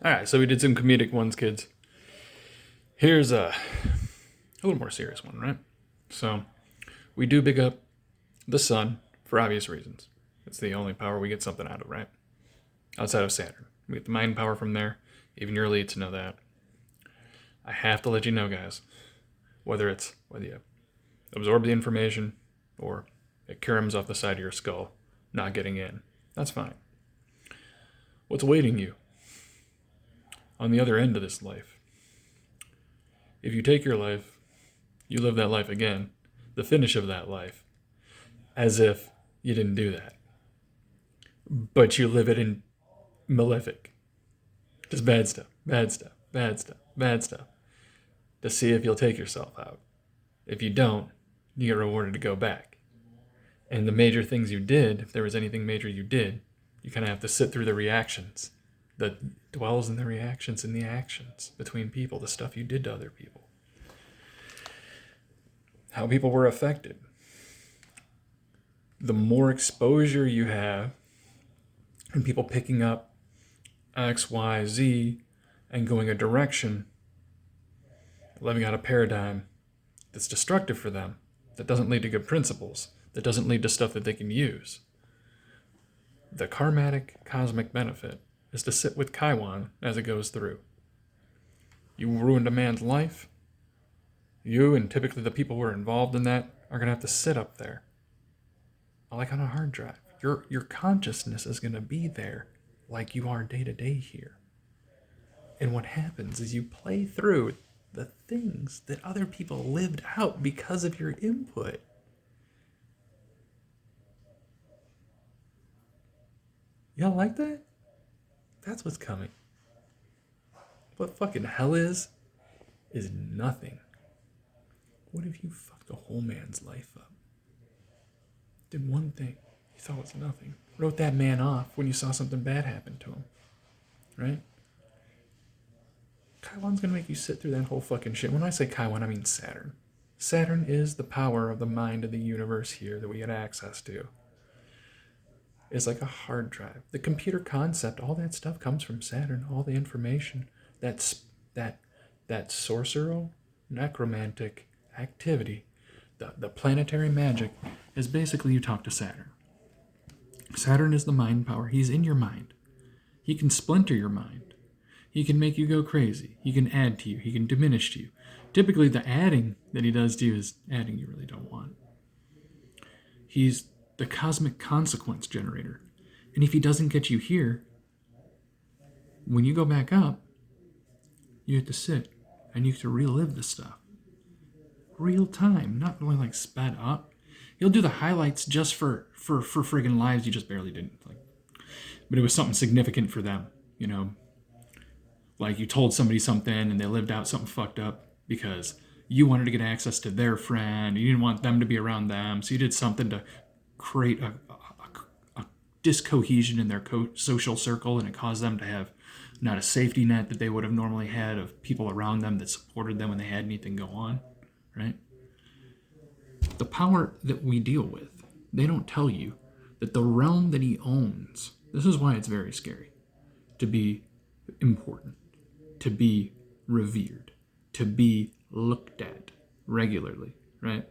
Alright, so we did some comedic ones, kids. Here's a little more serious one, right? So, we do big up the sun for obvious reasons. It's the only power we get something out of, right? Outside of Saturn. We get the mind power from there. Even your elites know that. I have to let you know, guys, whether you absorb the information or it caroms off the side of your skull, not getting in. That's fine. What's awaiting you on the other end of this life? If you take your life, you live that life again, the finish of that life, as if you didn't do that. But you live it in malefic. Just bad stuff, bad stuff, bad stuff, bad stuff. To see if you'll take yourself out. If you don't, you get rewarded to go back. And the major things you did, if there was anything major you did, you kind of have to sit through the reactions that dwells in the reactions and the actions between people, the stuff you did to other people. How people were affected. The more exposure you have, and people picking up X, Y, Z, and going a direction, living out a paradigm that's destructive for them, that doesn't lead to good principles, that doesn't lead to stuff that they can use. The karmatic cosmic benefit is to sit with Kiwan as it goes through. You ruined a man's life. You and typically the people who are involved in that are going to have to sit up there. Like on a hard drive. Your consciousness is going to be there like you are day to day here. And what happens is you play through the things that other people lived out because of your input. Y'all like that? That's what's coming. What fucking hell is nothing. What if you fucked a whole man's life up? Did one thing you thought was nothing. Wrote that man off when you saw something bad happen to him. Right? Kiwan's gonna make you sit through that whole fucking shit. When I say Kiwan, I mean Saturn. Saturn is the power of the mind of the universe here that we get access to. It's like a hard drive. The computer concept, all that stuff comes from Saturn. All the information, that sorceral, necromantic activity, the planetary magic, is basically you talk to Saturn. Saturn is the mind power. He's in your mind. He can splinter your mind. He can make you go crazy. He can add to you. He can diminish to you. Typically, the adding that he does to you is adding you really don't want. He's the cosmic consequence generator. And if he doesn't get you here, when you go back up, you have to sit and you have to relive the stuff. Real time, not really like sped up. He'll do the highlights just for friggin' lives you just barely didn't. But it was something significant for them, you know. Like you told somebody something and they lived out something fucked up because you wanted to get access to their friend. You didn't want them to be around them. So you did something to create a discohesion in their social circle, and it caused them to have not a safety net that they would have normally had of people around them that supported them when they had anything go on, right? The power that we deal with, they don't tell you that the realm that he owns, this is why it's very scary, to be important, to be revered, to be looked at regularly, right?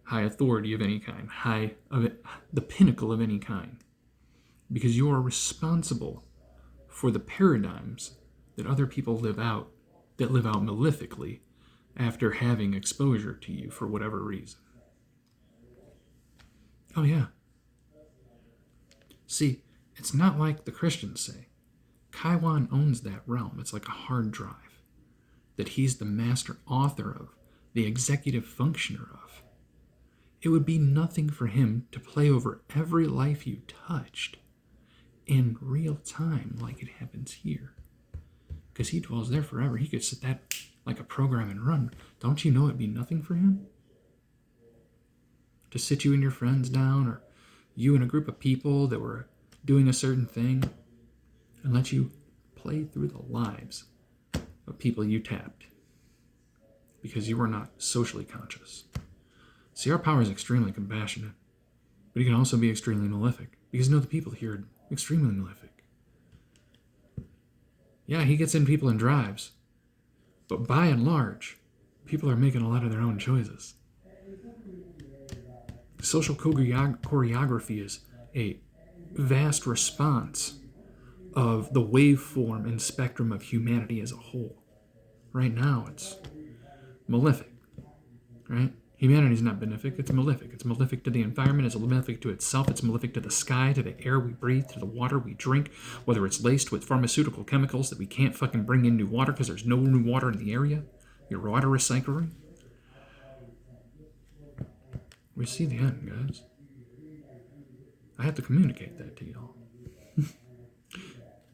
High authority of any kind, the pinnacle of any kind, because you are responsible for the paradigms that other people live out, that live out malefically after having exposure to you for whatever reason. Oh yeah. See, it's not like the Christians say. Kiwan owns that realm. It's like a hard drive that he's the master author of, the executive functioner of. It would be nothing for him to play over every life you touched in real time like it happens here. Because he dwells there forever. He could sit that like a program and run. Don't you know it'd be nothing for him? To sit you and your friends down, or you and a group of people that were doing a certain thing, and let you play through the lives of people you tapped because you were not socially conscious. See, our power is extremely compassionate, but it can also be extremely malefic, because the people here are extremely malefic. Yeah, he gets in people and drives. But by and large, people are making a lot of their own choices. Social choreography is a vast response of the waveform and spectrum of humanity as a whole. Right now, it's malefic, right? Humanity is not benefic, it's malefic. It's malefic to the environment, it's malefic to itself, it's malefic to the sky, to the air we breathe, to the water we drink, whether it's laced with pharmaceutical chemicals that we can't fucking bring in new water because there's no new water in the area. Your water recycling. We see the end, guys. I have to communicate that to y'all.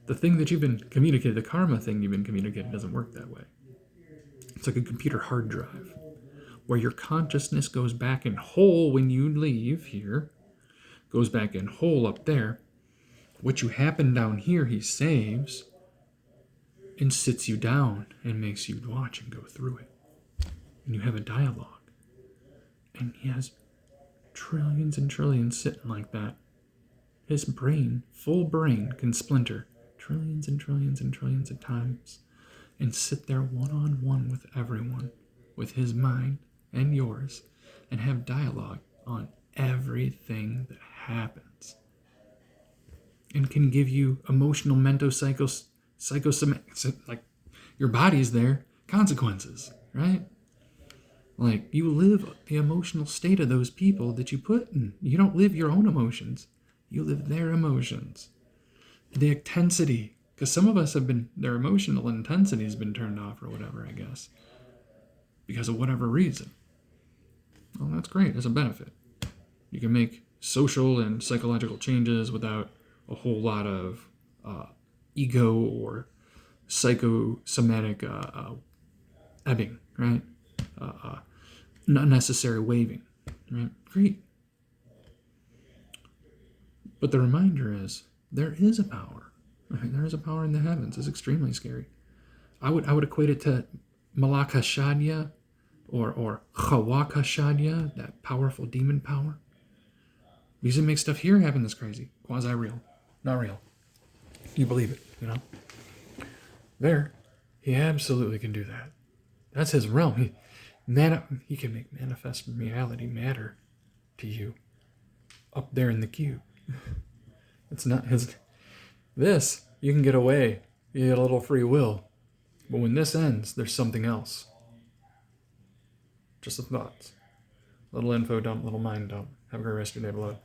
The thing that you've been communicated, the karma thing you've been communicated, doesn't work that way. It's like a computer hard drive, where your consciousness goes back in whole when you leave here, goes back in whole up there. What you happen down here, he saves and sits you down and makes you watch and go through it. And you have a dialogue. And he has trillions and trillions sitting like that. His brain, full brain, can splinter trillions and trillions and trillions of times and sit there one-on-one with everyone, with his mind and yours, and have dialogue on everything that happens. And can give you emotional, mental, psychosomatic, like your body's there, consequences, right? Like, you live the emotional state of those people that you put in. You don't live your own emotions. You live their emotions. The intensity. Because some of us have been, their emotional intensity has been turned off or whatever, I guess. Because of whatever reason. Well, that's great. That's a benefit. You can make social and psychological changes without a whole lot of ego or psychosomatic ebbing, right? Unnecessary waving, right? Great. But the reminder is there is a power. Right? There is a power in the heavens. It's extremely scary. I would equate it to Malakashadya or Chawakashadya, that powerful demon power. Because it makes stuff here happen that's crazy. Quasi-real. Not real. You believe it, you know? There, he absolutely can do that. That's his realm. He can make manifest reality matter to you up there in the cube. It's not his. This, you can get away. You get a little free will. But when this ends, there's something else. Just the thoughts. Little info dump, little mind dump. Have a great rest of your day, beloved.